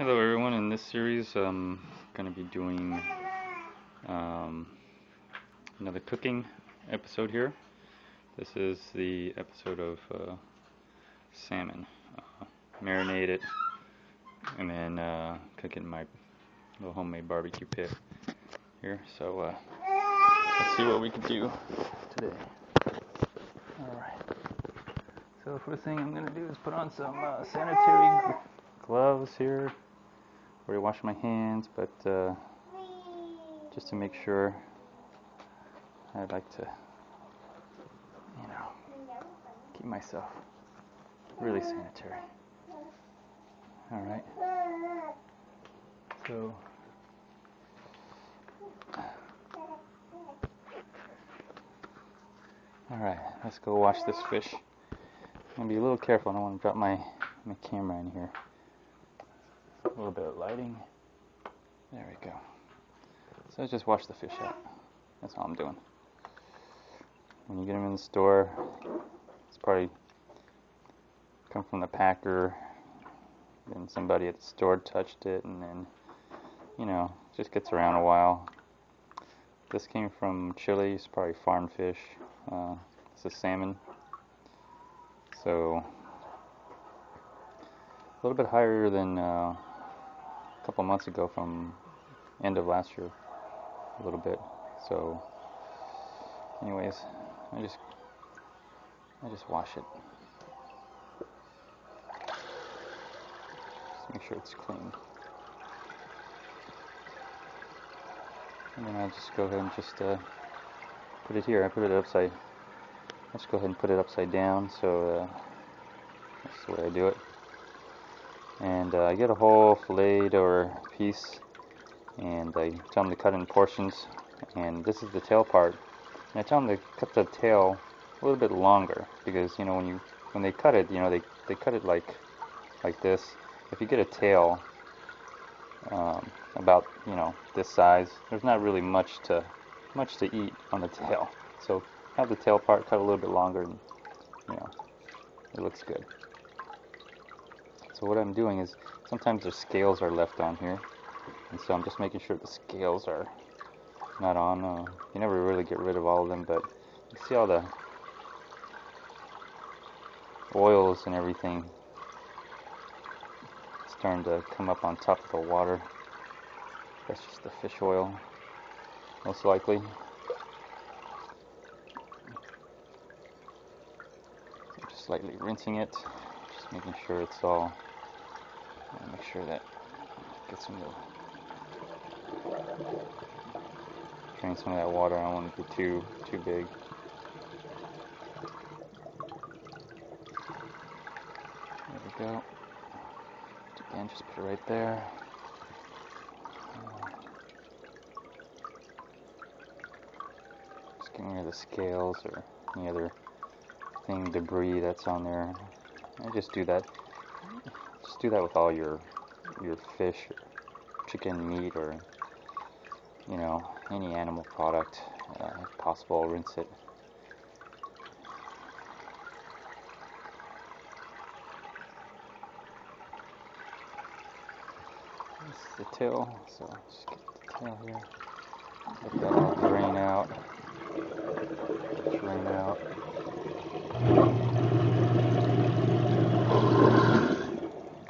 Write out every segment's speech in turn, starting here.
Hello everyone, in this series I'm going to be doing another cooking episode here. This is the episode of salmon. Marinate it and then cook it in my little homemade barbecue pit here. So let's see what we can do today. Alright, so the first thing I'm going to do is put on some sanitary gloves here. Already washed my hands, but just to make sure, I'd like to, keep myself really sanitary. Alright, so alright, let's go wash this fish. I'm going to be a little careful, I don't want to drop my camera in here. A little bit of lighting. There we go. So just wash the fish out. That's all I'm doing. When you get them in the store, it's probably come from the packer, then somebody at the store touched it, and then, just gets around a while. This came from Chile. It's probably farm fish. This is salmon. So a little bit higher than a couple months ago from end of last year, a little bit. So anyways, I just wash it. Just make sure it's clean. And then I'll just go ahead and just put it here. I put it upside. Let's go ahead and put it upside down. So that's the way I do it. And I get a whole fillet or piece, and I tell them to cut in portions. And this is the tail part. And I tell them to cut the tail a little bit longer, because when they cut it, they cut it like this. If you get a tail about this size, there's not really much to eat on the tail. So have the tail part cut a little bit longer, and it looks good. So what I'm doing is, sometimes the scales are left on here, and so I'm just making sure the scales are not on. You never really get rid of all of them, but you see all the oils and everything starting to come up on top of the water. That's just the fish oil, most likely. So just lightly rinsing it, just making sure it's all. Make sure that gets some of drain some of that water. I don't want it to be too big. There we go. Again, just put it right there. Just getting rid of the scales or any other debris that's on there. I just do that. Just do that with all your fish, or chicken, meat, or any animal product. If possible, rinse it. This is the tail, so just get the tail here. Let that all drain out. Drain out.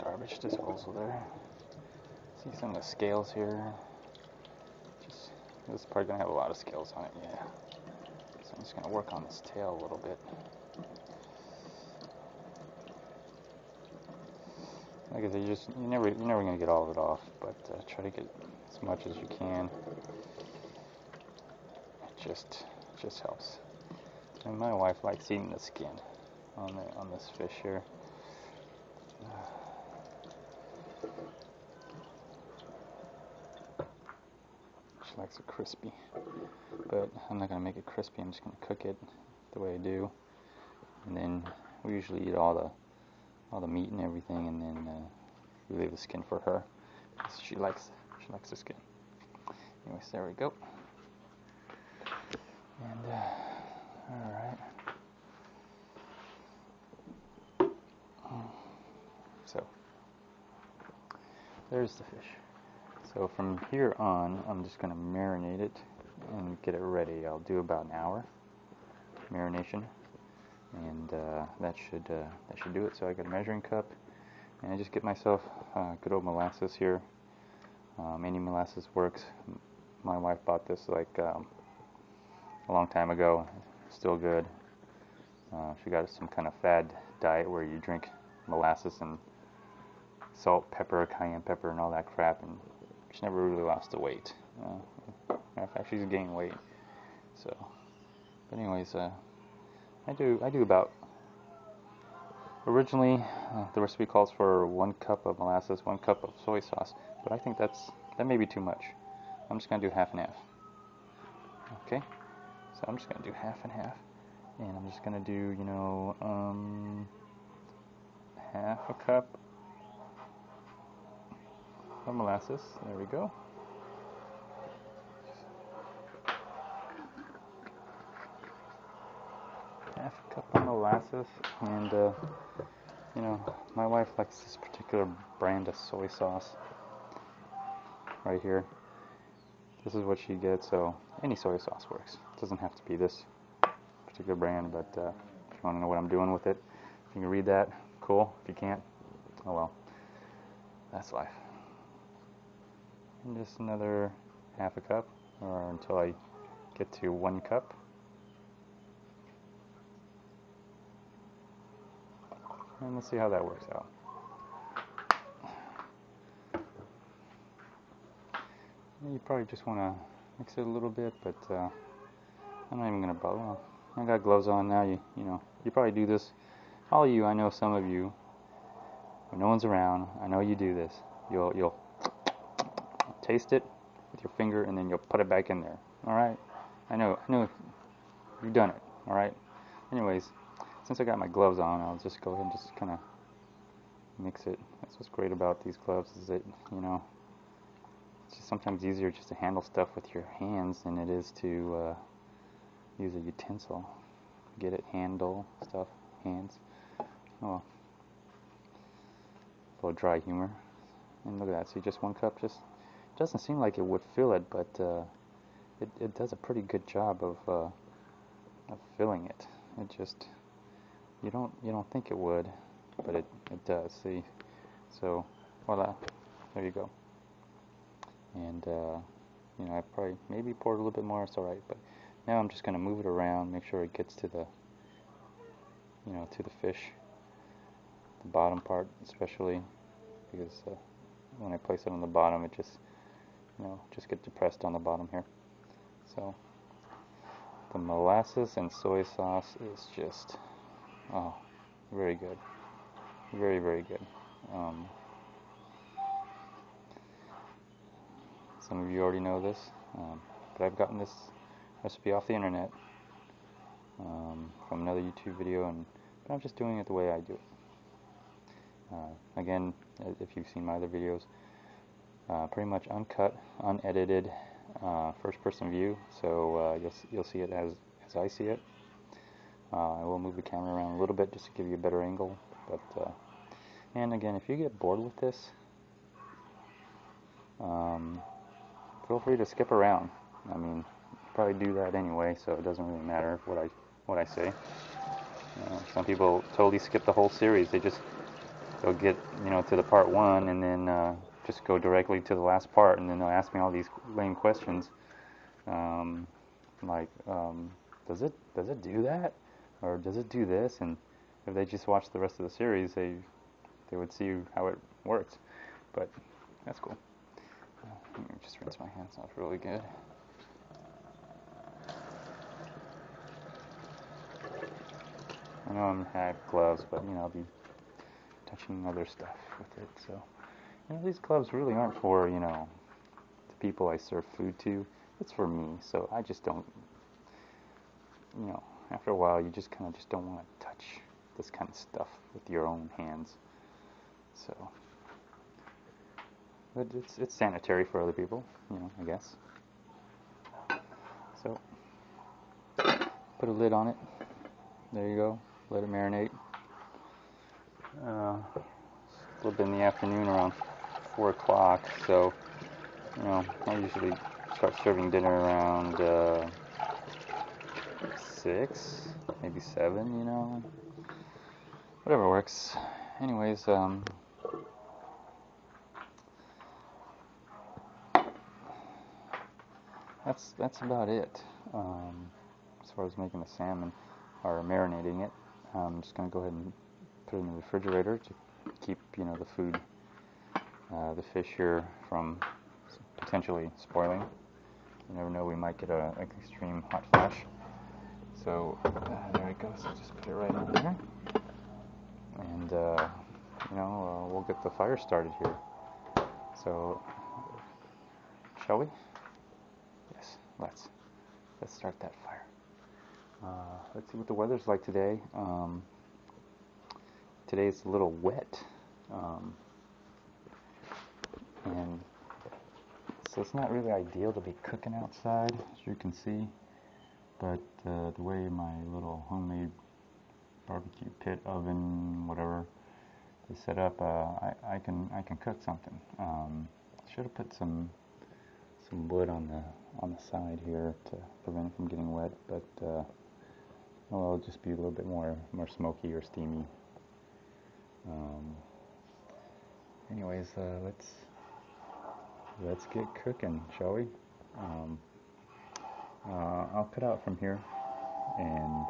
Garbage disposal there. See some of the scales here. This is probably going to have a lot of scales on it, yeah. So I'm just going to work on this tail a little bit. Like I said, you're never going to get all of it off, but try to get as much as you can. It just helps. And my wife likes eating the skin on this fish here. She likes it crispy, but I'm not going to make it crispy. I'm just going to cook it the way I do, and then we usually eat all the meat and everything, and then we leave the skin for her. She likes the skin. Anyways, there we go. And all right. So there's the fish. So from here on, I'm just going to marinate it and get it ready. I'll do about an hour marination, and that should do it. So I got a measuring cup, and I just get myself good old molasses here. Any molasses works. My wife bought this like a long time ago. Still good. She got some kind of fad diet where you drink molasses and salt, pepper, cayenne pepper, and all that crap, and she never really lost the weight. In fact, she's gained weight. So, but anyways, I do about. Originally, the recipe calls for 1 cup of molasses, 1 cup of soy sauce, but I think that may be too much. I'm just gonna do half and half. Okay, so I'm just gonna do half and half, and I'm just gonna do half a cup of molasses. There we go. Half a cup of molasses, and my wife likes this particular brand of soy sauce right here. This is what she gets, so any soy sauce works. It doesn't have to be this particular brand, but if you want to know what I'm doing with it, if you can read that, cool. If you can't, oh well, that's life. And just another half a cup, or until I get to 1 cup. And let's see how that works out. You probably just want to mix it a little bit, but I'm not even going to bother. Well, I got gloves on now. You probably do this. All of you, I know some of you, when no one's around, I know you do this. You'll taste it with your finger, and then you'll put it back in there. All right? I know you've done it. All right? Anyways, since I got my gloves on, I'll just go ahead and just kind of mix it. That's what's great about these gloves, is that, it's just sometimes easier just to handle stuff with your hands than it is to use a utensil. Get it? Handle stuff, hands. Oh, a little dry humor. And look at that. See, just 1 cup. Just doesn't seem like it would fill it, but it does a pretty good job of filling it. It just you don't think it would, but it does. See, so voila, there you go. And I probably maybe poured a little bit more. It's all right, but now I'm just going to move it around, make sure it gets to the to the fish, the bottom part especially, because when I place it on the bottom, it just gets depressed on the bottom here. So the molasses and soy sauce is just very good, very, very good. Some of you already know this, but I've gotten this recipe off the internet from another YouTube video, but I'm just doing it the way I do it. Again, if you've seen my other videos, pretty much uncut, unedited, first-person view, so you'll see it as I see it. I will move the camera around a little bit just to give you a better angle, but and again, if you get bored with this, feel free to skip around. I mean, you probably do that anyway, so it doesn't really matter what I say. Some people totally skip the whole series. They'll get to the part 1 and then just go directly to the last part, and then they'll ask me all these lame questions, like does it do that, or does it do this? And if they just watch the rest of the series, they would see how it works. But that's cool. Let me just rinse my hands off really good. I know I have gloves, but I'll be touching other stuff with it. So these gloves really aren't for the people I serve food to. It's for me. So I just don't. After a while, you just kind of just don't want to touch this kind of stuff with your own hands. So, but it's sanitary for other people, I guess. So, put a lid on it. There you go. Let it marinate. A little bit in the afternoon, around 4 o'clock, so, you know, I usually start serving dinner around 6, maybe 7, you know, whatever works. Anyways, that's about it. As far as making the salmon or marinating it, I'm just gonna go ahead and put it in the refrigerator to keep, you know, the food, the fish here from potentially spoiling. You never know, we might get an extreme hot flash. So there it goes. I'll just put it right in there, and you know, we'll get the fire started here. So, shall we? Yes, let's start that fire. Let's see what the weather's like today. Today it's a little wet, and so it's not really ideal to be cooking outside, as you can see. But the way my little homemade barbecue pit oven, whatever, is set up, I can cook something. Should have put some wood on the side here to prevent it from getting wet, but well, it'll just be a little bit more smoky or steamy. Anyways, let's get cooking, shall we? I'll cut out from here, and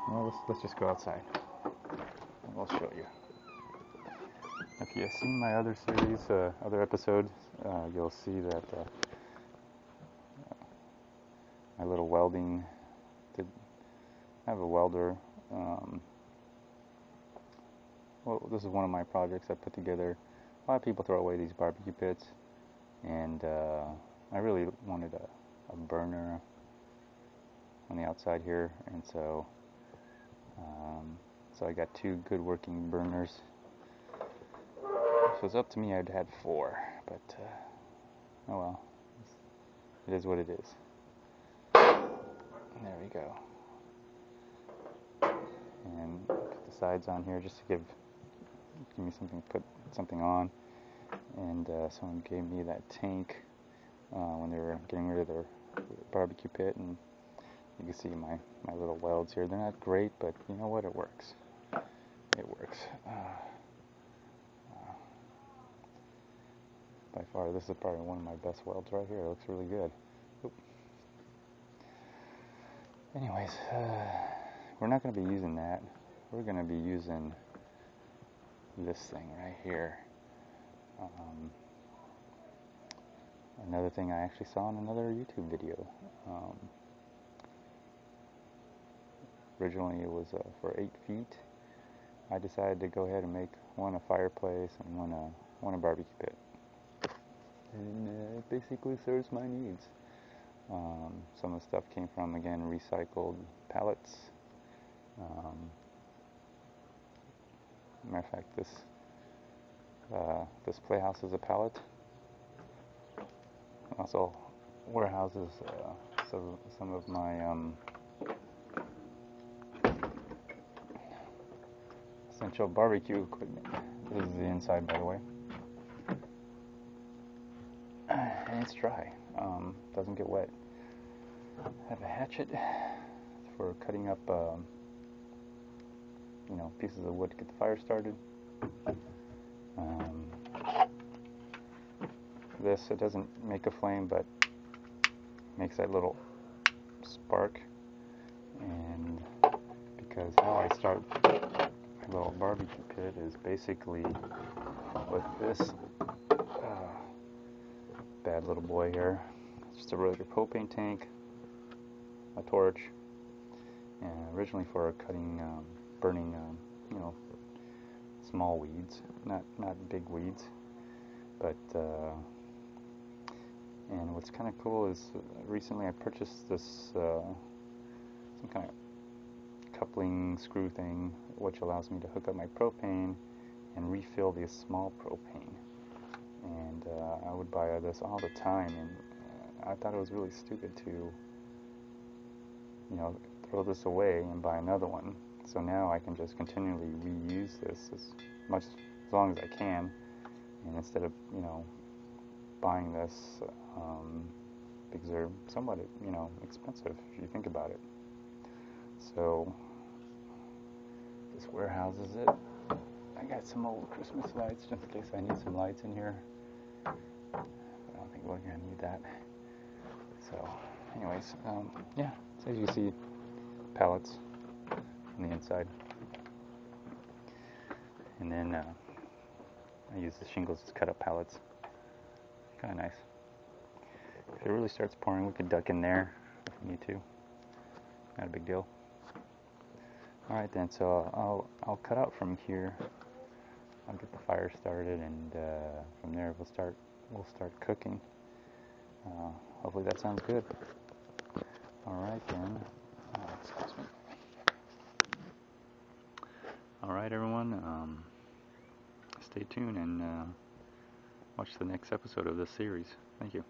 well, let's just go outside. And we'll show you. If you've seen my other series, other episodes, you'll see that my little welding. I have a welder. Well, this is one of my projects I put together. A lot of people throw away these barbecue pits, and I really wanted a burner on the outside here, and so I got 2 good working burners. If it was up to me, I'd had 4, but oh well, it is what it is. There we go. And put the sides on here just to give me something to put something on. And someone gave me that tank when they were getting rid of their barbecue pit, and you can see my little welds here. They're not great, but you know what? It works. It works. By far, this is probably one of my best welds right here. It looks really good. Oop. Anyways, we're not going to be using that. We're going to be using this thing right here. Another thing I actually saw in another YouTube video. Originally it was for 8 feet. I decided to go ahead and make one a fireplace and one a barbecue pit. And it basically serves my needs. Some of the stuff came from, again, recycled pallets. Matter of fact, this playhouse is a pallet. Also warehouses some of my essential barbecue equipment. This is the inside, by the way. And it's dry. Doesn't get wet. I have a hatchet for cutting up pieces of wood to get the fire started. It doesn't make a flame, but makes that little spark. And because how I start my little barbecue pit is basically with this bad little boy here. It's just a regular propane tank, a torch, and originally for cutting, burning, small weeds, not big weeds, but and what's kind of cool is recently I purchased this some kind of coupling screw thing, which allows me to hook up my propane and refill the small propane. And I would buy this all the time, and I thought it was really stupid to, throw this away and buy another one. So now I can just continually reuse this as long as I can, And instead of, buying this, because they're somewhat, expensive if you think about it. So this warehouses it. I got some old Christmas lights just in case I need some lights in here. I don't think we're gonna need that. So, anyways, yeah. So as you see, pallets on the inside, and then I use the shingles to cut up pallets. Kind of nice. If it really starts pouring, we could duck in there if we need to. Not a big deal. All right then. So I'll cut out from here. I'll get the fire started, and from there we'll start cooking. Hopefully that sounds good. All right then. Excuse me. All right, everyone. Stay tuned and watch the next episode of this series. Thank you.